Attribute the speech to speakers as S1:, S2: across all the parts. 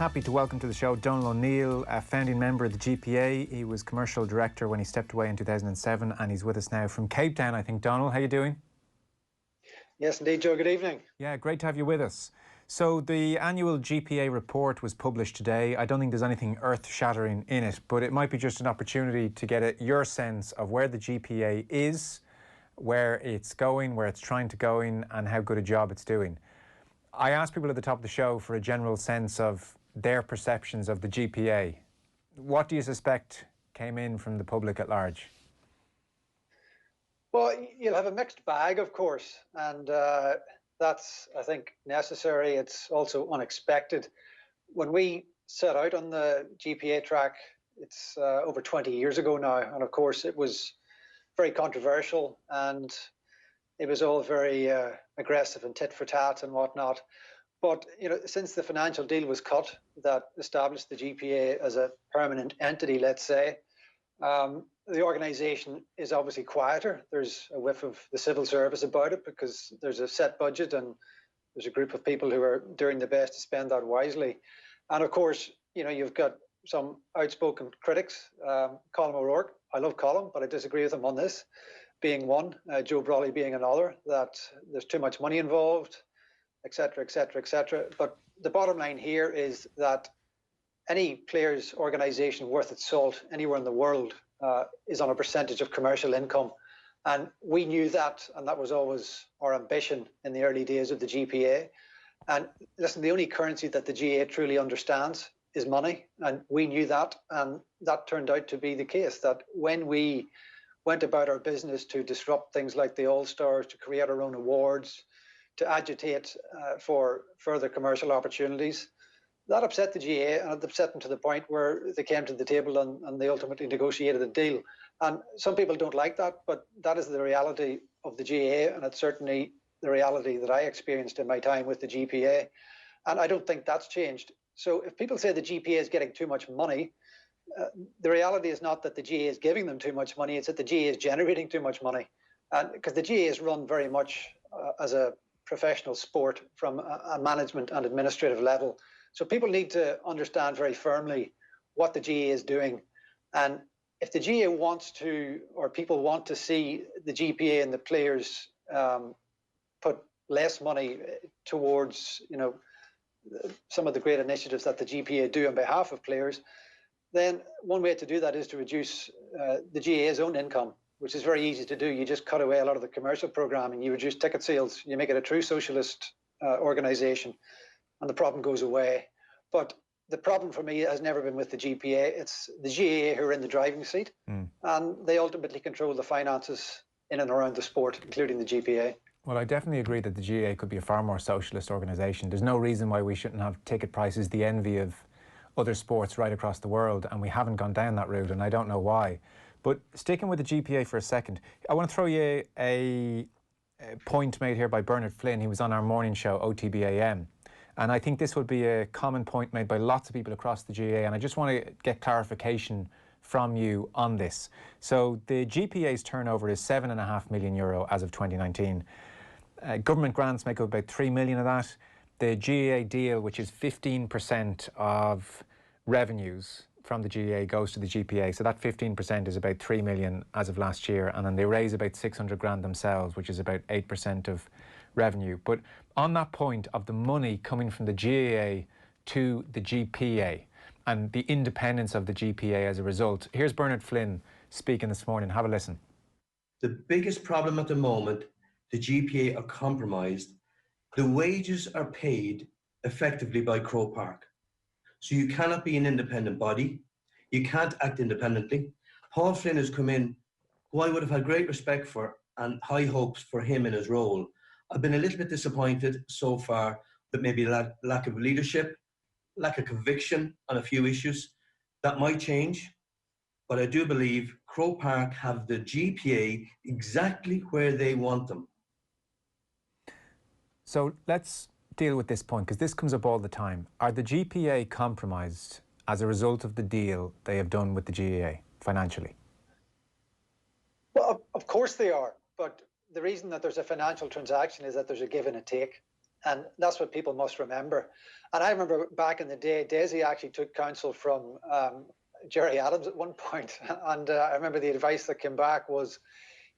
S1: happy to welcome to the show Donal O'Neill, a founding member of the GPA. He was commercial director when he stepped away in 2007, and he's with us now from Cape Town, I think. Donal, how are you doing?
S2: Yes, indeed, Joe. Good evening.
S1: Yeah, great to have you with us. So the annual GPA report was published today. I don't think there's anything earth-shattering in it, but it might be just an opportunity to get your sense of where the GPA is, where it's going, where it's trying to go in, and how good a job it's doing. I asked people at the top of the show for a general sense of their perceptions of the GPA. What do you suspect came in from the public at large?
S2: Well, you'll have a mixed bag, of course, and that's, I think, necessary. It's also unexpected. When we set out on the GPA track, it's over 20 years ago now, and of course it was very controversial and it was all very aggressive and tit for tat and whatnot. But since the financial deal was cut that established the GPA as a permanent entity, let's say, the organisation is obviously quieter. There's a whiff of the civil service about it because there's a set budget and there's a group of people who are doing their best to spend that wisely. And of course, you've got some outspoken critics. Colm O'Rourke, I love Colm, but I disagree with him on this, being one, Joe Molloy being another, that there's too much money involved, etc., etc., etc. But the bottom line here is that any players' organisation worth its salt anywhere in the world is on a percentage of commercial income. And we knew that, and that was always our ambition in the early days of the GPA. And listen, the only currency that the GAA truly understands is money, and we knew that, and that turned out to be the case, that when we went about our business to disrupt things like the All-Stars, to create our own awards, to agitate for further commercial opportunities, that upset the GAA, and it upset them to the point where they came to the table and they ultimately negotiated a deal. And some people don't like that, but that is the reality of the GAA, and it's certainly the reality that I experienced in my time with the GPA. And I don't think that's changed. So if people say the GPA is getting too much money, the reality is not that the GAA is giving them too much money, it's that the GAA is generating too much money. And because the GAA is run very much as a professional sport from a management and administrative level. So people need to understand very firmly what the GAA is doing. And if the GAA wants to, or people want to see the GPA and the players put less money towards, some of the great initiatives that the GPA do on behalf of players, then one way to do that is to reduce the GAA's own income, which is very easy to do. You just cut away a lot of the commercial programming, you reduce ticket sales, you make it a true socialist organisation, and the problem goes away. But the problem for me has never been with the GPA. It's the GAA who are in the driving seat, and they ultimately control the finances in and around the sport, including the GPA.
S1: Well, I definitely agree that the GAA could be a far more socialist organisation. There's no reason why we shouldn't have ticket prices the envy of other sports right across the world, and we haven't gone down that route, and I don't know why. But sticking with the GPA for a second, I want to throw you a point made here by Bernard Flynn. He was on our morning show, OTBAM. And I think this would be a common point made by lots of people across the GAA, and I just want to get clarification from you on this. So the GPA's turnover is €7.5 million as of 2019. Government grants make up about 3 million of that. The GAA deal, which is 15% of revenues from the GAA, goes to the GPA. So that 15% is about 3 million as of last year. And then they raise about 600 grand themselves, which is about 8% of revenue. But on that point of the money coming from the GAA to the GPA and the independence of the GPA as a result, here's Bernard Flynn speaking this morning. Have a listen.
S3: The biggest problem at the moment, the GPA are compromised. The wages are paid effectively by Croke Park. So you cannot be an independent body. You can't act independently. Paul Flynn has come in, who I would have had great respect for and high hopes for him in his role. I've been a little bit disappointed so far that maybe lack of leadership, lack of conviction on a few issues. That might change, but I do believe Croke Park have the GPA exactly where they want them.
S1: So let's deal with this point, because this comes up all the time. Are the GPA compromised as a result of the deal they have done with the GAA financially?
S2: Well, of course they are, but the reason that there's a financial transaction is that there's a give and a take. And that's what people must remember. And I remember back in the day, Daisy actually took counsel from Jerry Adams at one point. And I remember the advice that came back was,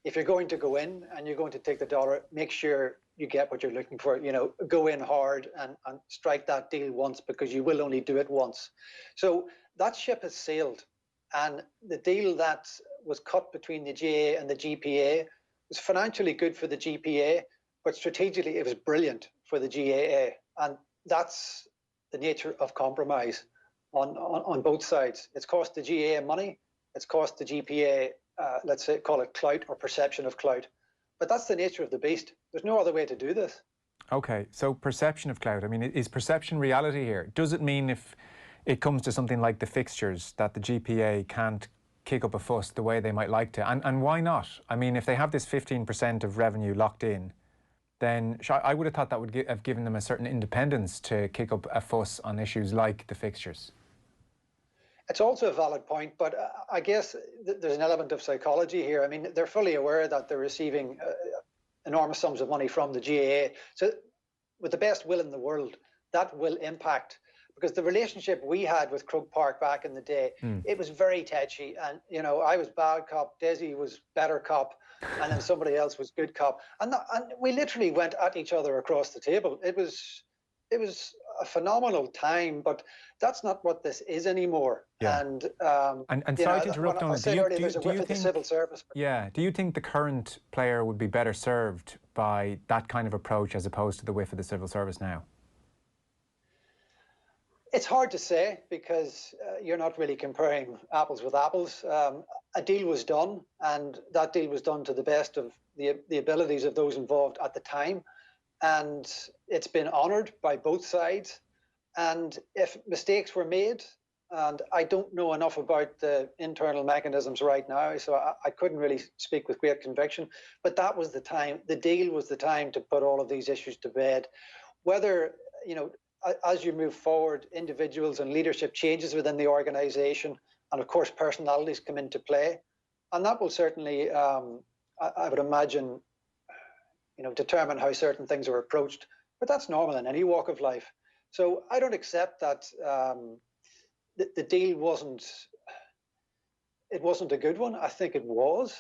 S2: if you're going to go in and you're going to take the dollar, make sure you get what you're looking for. You know, go in hard and strike that deal once, because you will only do it once. So that ship has sailed. And the deal that was cut between the GAA and the GPA was financially good for the GPA, but strategically it was brilliant for the GAA. And that's the nature of compromise on both sides. It's cost the GAA money, it's cost the GPA, let's say, call it clout or perception of clout. But that's the nature of the beast. There's no other way to do this.
S1: Okay, so perception of clout. I mean, is perception reality here? Does it mean if it comes to something like the fixtures that the GPA can't kick up a fuss the way they might like to? And why not? I mean, if they have this 15% of revenue locked in, then I would have thought that would have given them a certain independence to kick up a fuss on issues like the fixtures.
S2: It's also a valid point, but I guess there's an element of psychology here. I mean, they're fully aware that they're receiving enormous sums of money from the GAA. So with the best will in the world, that will impact. Because the relationship we had with Croke Park back in the day, it was very touchy. And, you know, I was bad cop, Desi was better cop, and then somebody else was good cop. And we literally went at each other across the table. It was a phenomenal time, but that's not what this is anymore.
S1: Yeah.
S2: And
S1: sorry to interrupt, Donal.
S2: Do you think civil service?
S1: Yeah. Do you think the current player would be better served by that kind of approach as opposed to the whiff of the civil service now?
S2: It's hard to say, because you're not really comparing apples with apples. A deal was done, and that deal was done to the best of the abilities of those involved at the time. And it's been honoured by both sides. And if mistakes were made, and I don't know enough about the internal mechanisms right now, so I couldn't really speak with great conviction, but that was the time, the deal was the time to put all of these issues to bed. Whether, you know, as you move forward, individuals and leadership changes within the organisation, and of course personalities come into play, and that will certainly, I would imagine, you know, determine how certain things are approached. But that's normal in any walk of life. So I don't accept that the deal wasn't a good one. I think it was,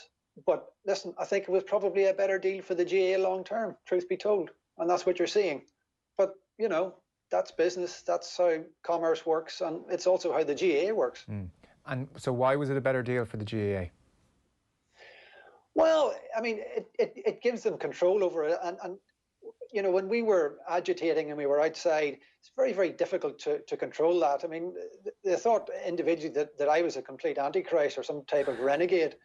S2: but listen, I think it was probably a better deal for the GAA long term, truth be told, and that's what you're seeing. But you know, that's business. That's how commerce works, and it's also how the GAA works.
S1: And so, why was it a better deal for the GAA?
S2: Well, I mean, it gives them control over it, and you know, when we were agitating and we were outside, it's very, very difficult to control that. I mean, they thought individually that I was a complete antichrist or some type of renegade,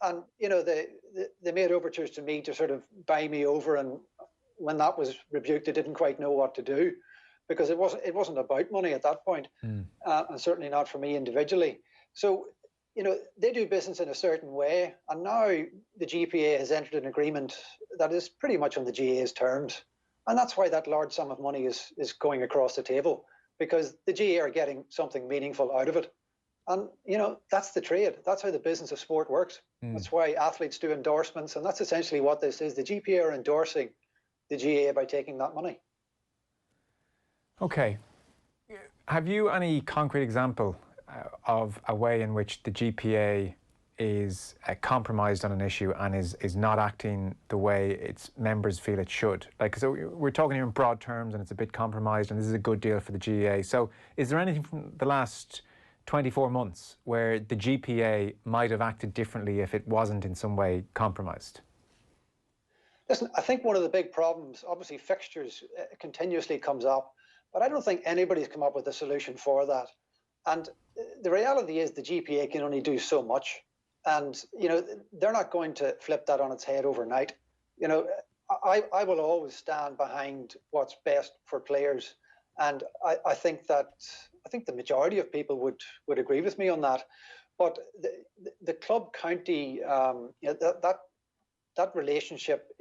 S2: and you know, they made overtures to me to sort of buy me over, and when that was rebuked, they didn't quite know what to do, because it wasn't about money at that point, and certainly not for me individually. So, you know, they do business in a certain way, and now the GPA has entered an agreement that is pretty much on the GAA's terms, and that's why that large sum of money is going across the table, because the GAA are getting something meaningful out of it. And, you know, that's the trade. That's how the business of sport works. That's why athletes do endorsements, and that's essentially what this is. The GPA are endorsing the GAA by taking that money.
S1: Okay. Have you any concrete example of a way in which the GPA is compromised on an issue and is not acting the way its members feel it should? Like, so we're talking here in broad terms, and it's a bit compromised, and this is a good deal for the GAA. So is there anything from the last 24 months where the GPA might have acted differently if it wasn't in some way compromised?
S2: Listen, I think one of the big problems, obviously fixtures continuously comes up, but I don't think anybody's come up with a solution for that. And the reality is the GPA can only do so much. And, you know, they're not going to flip that on its head overnight. You know, I will always stand behind what's best for players. And I think the majority of people would agree with me on that. But the club county, you know, that relationship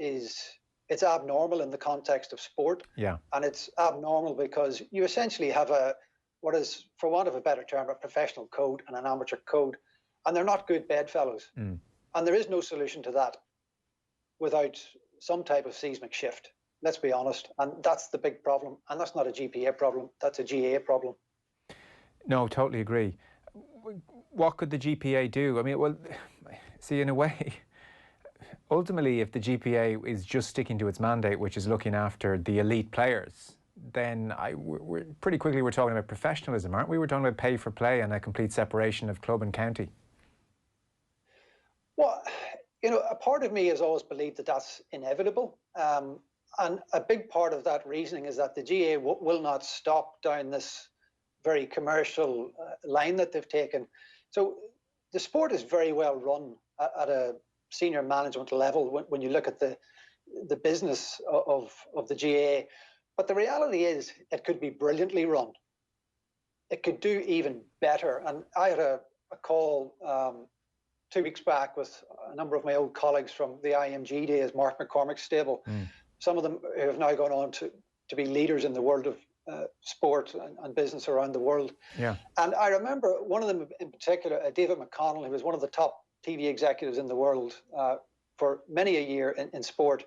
S2: it's abnormal in the context of sport.
S1: Yeah. And
S2: it's abnormal because you essentially have what is, for want of a better term, a professional code and an amateur code, and they're not good bedfellows. And there is no solution to that without some type of seismic shift. let's be honest. And that's the big problem. And that's not a GPA problem, that's a GAA problem.
S1: No, totally agree. What could the GPA do? I mean, well, see, in a way, ultimately, if the GPA is just sticking to its mandate, which is looking after the elite players, then we're pretty quickly we're talking about professionalism, aren't we? We're talking about pay for play and a complete separation of club and county.
S2: Well, you know, a part of me has always believed that that's inevitable. And a big part of that reasoning is that the GAA will not stop down this very commercial line that they've taken. So the sport is very well run at a senior management level when you look at the business of the GAA. But the reality is it could be brilliantly run. It could do even better. And I had a call 2 weeks back with a number of my old colleagues from the IMG days, Mark McCormick's stable. Some of them who have now gone on to be leaders in the world of sport and business around the world.
S1: Yeah.
S2: And I remember one of them in particular, David McConnell, who was one of the top TV executives in the world for many a year in sport.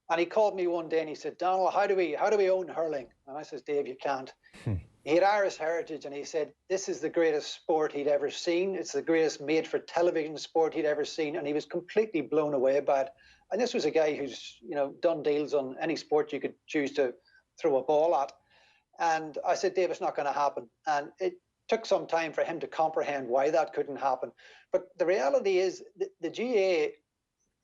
S2: And he called me one day and he said, Donal, how do we own hurling? And I said, Dave, you can't. He had Irish heritage, and he said this is the greatest sport he'd ever seen. It's the greatest made-for-television sport he'd ever seen, and he was completely blown away by it. And this was a guy who's, you know, done deals on any sport you could choose to throw a ball at. And I said, Dave, it's not going to happen. And it took some time for him to comprehend why that couldn't happen. But the reality is the GAA,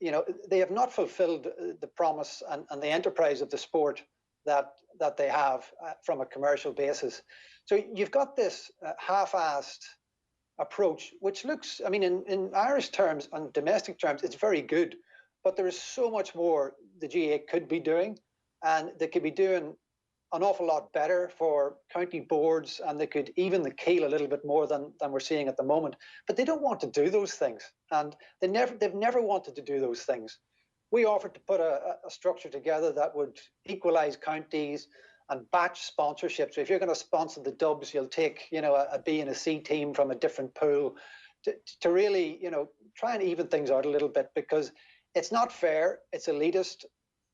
S2: you know, they have not fulfilled the promise and the enterprise of the sport that they have from a commercial basis. So you've got this half-assed approach, which looks, I mean, in Irish terms and domestic terms, it's very good. But there is so much more the GAA could be doing, and they could be doing an awful lot better for county boards, and they could even the keel a little bit more than we're seeing at the moment. But they don't want to do those things, and they've never wanted to do those things. We offered to put a structure together that would equalise counties and batch sponsorships. So if you're going to sponsor the Dubs, you'll take, you know, a B and a C team from a different pool to really, you know, try and even things out a little bit, because it's not fair. It's elitist.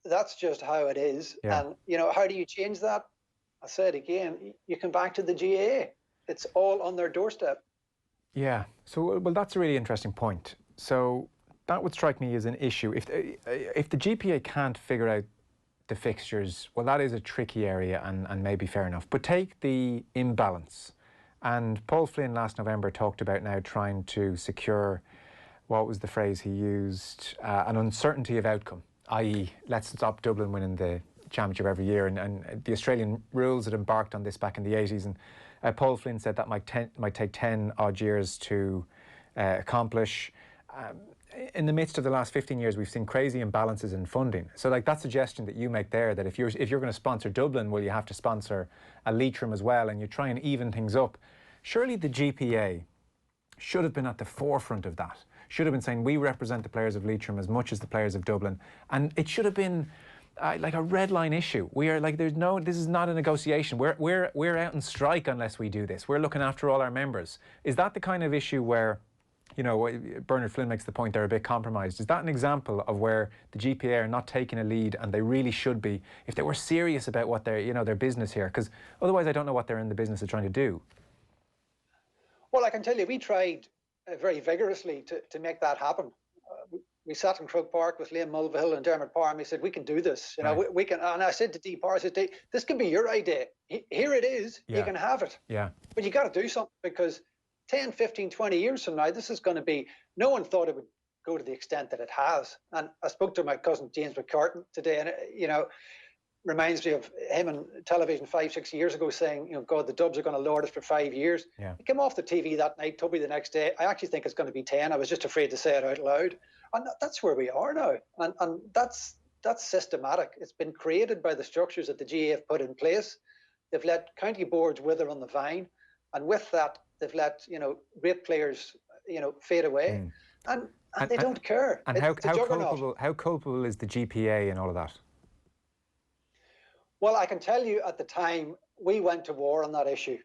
S2: That's just how it is. Yeah. And, you know, how do you change that? I said again, you come back to the GAA. It's all on their doorstep.
S1: Yeah. So, well, that's a really interesting point. So that would strike me as an issue. If the GPA can't figure out the fixtures, well, that is a tricky area and maybe fair enough. But take the imbalance. And Paul Flynn last November talked about now trying to secure, what was the phrase he used, an uncertainty of outcome, i.e. let's stop Dublin winning the championship every year. And the Australian rules had embarked on this back in the 80s. And Paul Flynn said that might take 10 odd years to accomplish. In the midst of the last 15 years, we've seen crazy imbalances in funding. So like that suggestion that you make there, that if you're going to sponsor Dublin, well, you have to sponsor a Leitrim as well, and you try and even things up. Surely the GPA should have been at the forefront of that. Should have been saying, we represent the players of Leitrim as much as the players of Dublin. And it should have been like a red line issue. We are like, this is not a negotiation. We're out on strike unless we do this. We're looking after all our members. Is that the kind of issue where, you know, Bernard Flynn makes the point they're a bit compromised? Is that an example of where the GPA are not taking a lead, and they really should be, if they were serious about what their business here? Because otherwise I don't know what they're in the business of trying to do.
S2: Well, I can tell you, we tried very vigorously to make that happen. We sat in Croke Park with Liam Mulvihill and Dermot Parr, and we said, we can do this. You know, we can. And I said to Dee Parr, I said, this can be your idea. Here it is. Yeah. You can have it. Yeah. But you got to do something, because 10, 15, 20 years from now, this is going to be, no one thought it would go to the extent that it has. And I spoke to my cousin James McCartan today, and, you know, reminds me of him on television 5-6 years ago saying, you know, God, the Dubs are going to lord us for 5 years. Yeah. He came off the TV that night, told me the next day, I actually think it's going to be 10. I was just afraid to say it out loud. And that's where we are now. And that's systematic. It's been created by the structures that the GAA have put in place. They've let county boards wither on the vine. And with that, they've let, you know, great players, you know, fade away. And they don't care.
S1: And how culpable is the GPA in all of that?
S2: Well, I can tell you at the time, we went to war on that issue.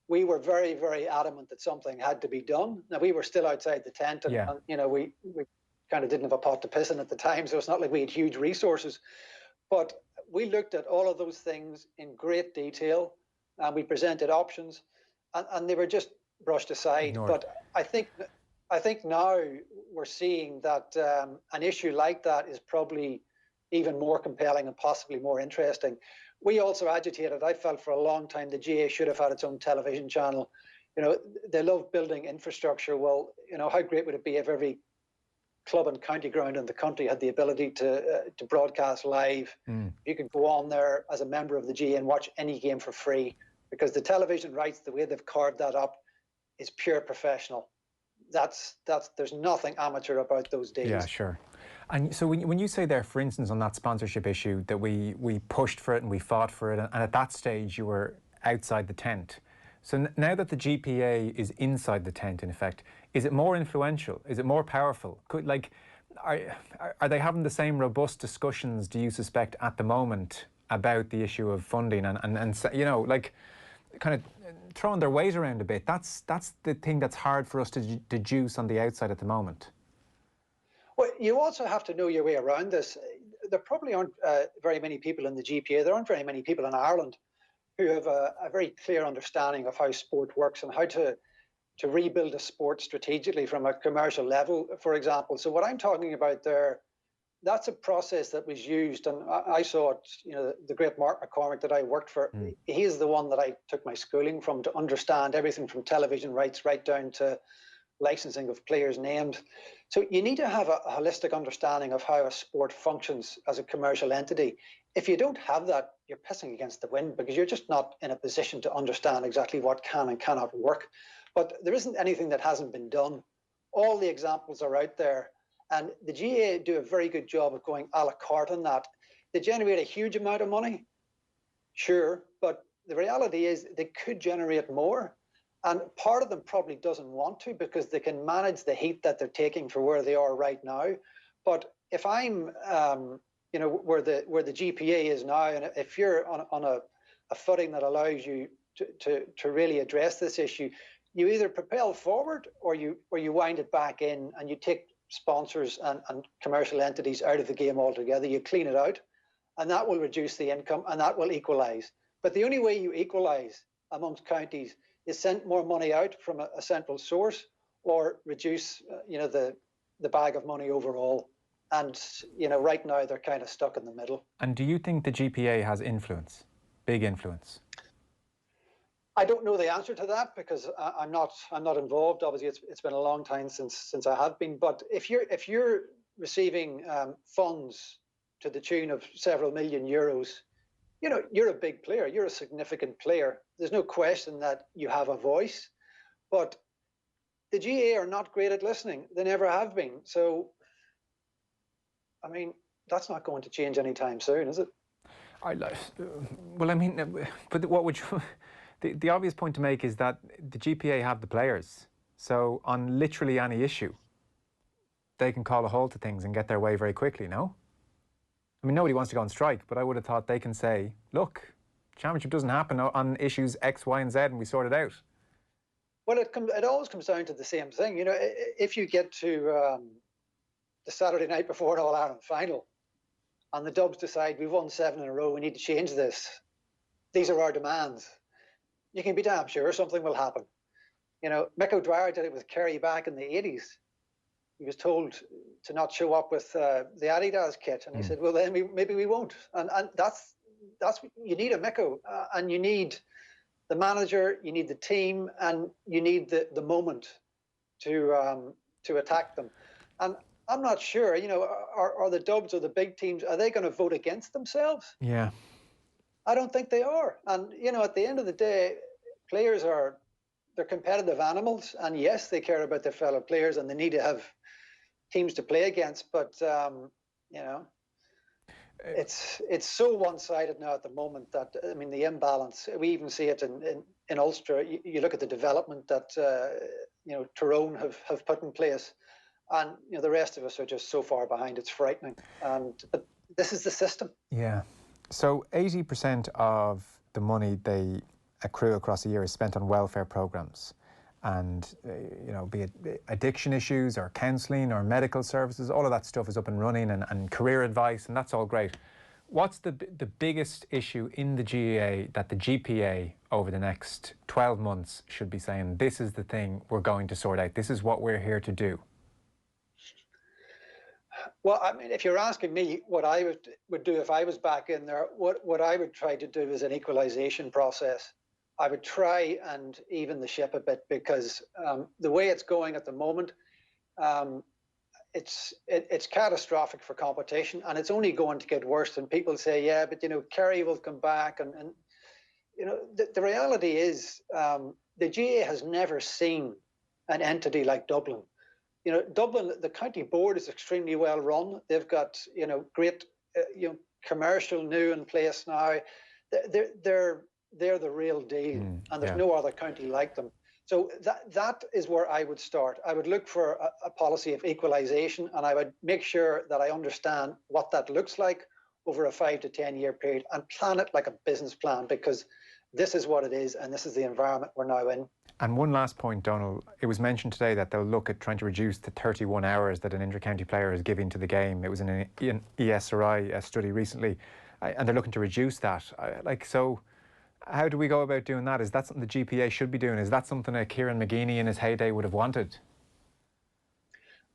S2: We were very, very adamant that something had to be done. Now, we were still outside the tent, and, and you know, we kind of didn't have a pot to piss in at the time, so it's not like we had huge resources. But we looked at all of those things in great detail, and we presented options, and they were just brushed aside.
S1: Ignored.
S2: But I think now we're seeing that an issue like that is probably even more compelling and possibly more interesting. We also agitated, I felt for a long time, the GA should have had its own television channel. You know, they love building infrastructure. Well, you know, how great would it be if every club and county ground in the country had the ability to broadcast live? You could go on there as a member of the GA and watch any game for free, because the television rights, the way they've carved that up, is pure professional. There's nothing amateur about those deals.
S1: Yeah, sure. And so when you say there, for instance, on that sponsorship issue, that we pushed for it and we fought for it, and at that stage you were outside the tent. So now that the GPA is inside the tent, in effect, is it more influential? Is it more powerful? Are they having the same robust discussions, do you suspect, at the moment about the issue of funding and you know, like, kind of throwing their weight around a bit? That's the thing that's hard for us to deduce on the outside at the moment.
S2: Well, you also have to know your way around this. There probably aren't very many people in the GPA. There aren't very many people in Ireland who have a very clear understanding of how sport works and how to rebuild a sport strategically from a commercial level, for example. So what I'm talking about there, that's a process that was used, and I saw it, you know, the great Mark McCormick that I worked for, he's the one that I took my schooling from to understand everything from television rights right down to licensing of players' names. So you need to have a holistic understanding of how a sport functions as a commercial entity. If you don't have that, you're pissing against the wind, because you're just not in a position to understand exactly what can and cannot work. But there isn't anything that hasn't been done. All the examples are out there. And the GAA do a very good job of going a la carte on that. They generate a huge amount of money, sure, but the reality is they could generate more. And part of them probably doesn't want to, because they can manage the heat that they're taking for where they are right now. But if I'm, you know, where the GPA is now, and if you're on a footing that allows you to really address this issue, you either propel forward or you wind it back in, and you take sponsors and commercial entities out of the game altogether. You clean it out, and that will reduce the income, and that will equalise. But the only way you equalise amongst counties is send more money out from a central source, or reduce, you know, the bag of money overall. And, you know, right now they're kind of stuck in the middle. And
S1: do you think the GPA has influence, big influence?
S2: I don't know the answer to that, because I'm not involved. Obviously, it's been a long time since I have been. But if you're receiving funds to the tune of several million euros, you know, you're a big player. You're a significant player. There's no question that you have a voice. But the GAA are not great at listening. They never have been. So, I mean, that's not going to change anytime soon, is it?
S1: Well, I mean, but what would you... The obvious point to make is that the GPA have the players. So on literally any issue, they can call a halt to things and get their way very quickly, no? I mean, nobody wants to go on strike, but I would have thought they can say, look, championship doesn't happen on issues X, Y, and Z, and we sort it out.
S2: Well, it always comes down to the same thing. You know, if you get to the Saturday night before an All-Ireland final, and the Dubs decide we've won 7 in a row, we need to change this. These are our demands. You can be damn sure something will happen. You know, Mick O'Dwyer did it with Kerry back in the 80s. He was told to not show up with the Adidas kit, and he said, well, then maybe we won't. And that's you need a Micko, and you need the manager, you need the team, and you need the moment to attack them. And I'm not sure, you know, are the Dubs or the big teams, are they going to vote against themselves?
S1: Yeah.
S2: I don't think they are. And, you know, at the end of the day, players they're competitive animals. And yes, they care about their fellow players and they need to have teams to play against. But, you know, it's so one-sided now at the moment that, I mean, the imbalance, we even see it in Ulster. You look at the development that, you know, Tyrone have put in place. And, you know, the rest of us are just so far behind, it's frightening. But this is the system.
S1: Yeah. So 80% of the money they accrue across a year is spent on welfare programs, and you know, be it addiction issues or counselling or medical services, all of that stuff is up and running, and career advice, and that's all great. What's the biggest issue in the GAA that the GPA over the next 12 months should be saying, this is the thing we're going to sort out, this is what we're here to do?
S2: Well, I mean, if you're asking me what I would do if I was back in there, what I would try to do is an equalisation process. I would try and even the ship a bit, because the way it's going at the moment, it's catastrophic for competition, and it's only going to get worse. And people say, yeah, but Kerry will come back, and the reality is the GAA has never seen an entity like Dublin. Dublin, the county board is extremely well run. They've got great commercial new in place now. They're the real deal, and there's no other county like them. So that is where I would start. I would look for a policy of equalisation, and I would make sure that I understand what that looks like over a 5 to 10 year period, and plan it like a business plan, because this is what it is, and this is the environment we're now in.
S1: And one last point, Donal. It was mentioned today that they'll look at trying to reduce the 31 hours that an inter-county player is giving to the game. It was in an ESRI study recently, and they're looking to reduce that. So how do we go about doing that? Is that something the GPA should be doing? Is that something that Kieran McGeeney in his heyday would have wanted?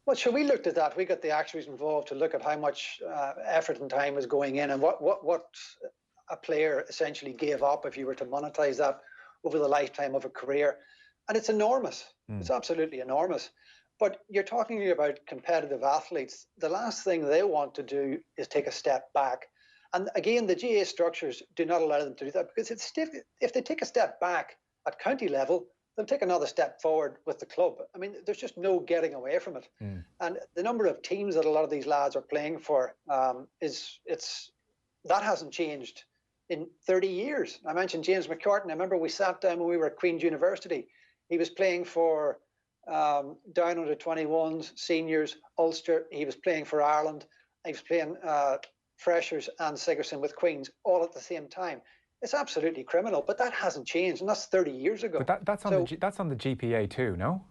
S2: Well, sure, we looked at that. We got the actuaries involved to look at how much effort and time was going in, and what a player essentially gave up if you were to monetize that over the lifetime of a career. And it's enormous. It's absolutely enormous. But you're talking about competitive athletes. The last thing they want to do is take a step back. And again, the GAA structures do not allow them to do that, because if they take a step back at county level, they'll take another step forward with the club. I mean, there's just no getting away from it. And the number of teams that a lot of these lads are playing for, that hasn't changed in 30 years. I mentioned James McCartan. I remember we sat down when we were at Queen's University. He was playing for down under 21s, seniors, Ulster. He was playing for Ireland. He was playing Freshers and Sigerson with Queen's all at the same time. It's absolutely criminal, but that hasn't changed, and that's 30 years ago.
S1: But that's on the GPA too, no?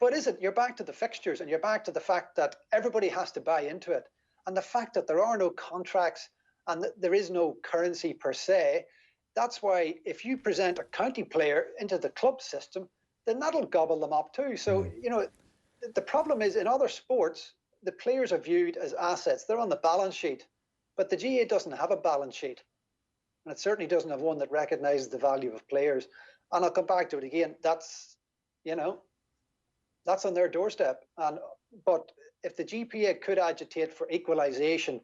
S2: But is it? You're back to the fixtures, and you're back to the fact that everybody has to buy into it, and the fact that there are no contracts and there is no currency per se. That's why if you present a county player into the club system, then that'll gobble them up too. So, the problem is, in other sports, the players are viewed as assets. They're on the balance sheet, but the GAA doesn't have a balance sheet. And it certainly doesn't have one that recognises the value of players. And I'll come back to it again. That's on their doorstep. But if the GPA could agitate for equalisation,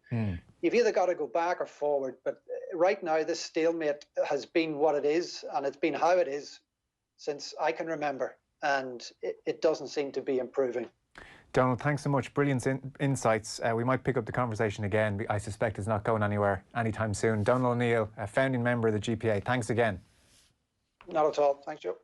S2: you've either got to go back or forward. But right now, this stalemate has been what it is, and it's been how it is since I can remember. And it doesn't seem to be improving.
S1: Donal, thanks so much. Brilliant insights. We might pick up the conversation again. I suspect it's not going anywhere anytime soon. Donal O'Neill, a founding member of the GPA. Thanks again.
S2: Not at all. Thanks, Joe.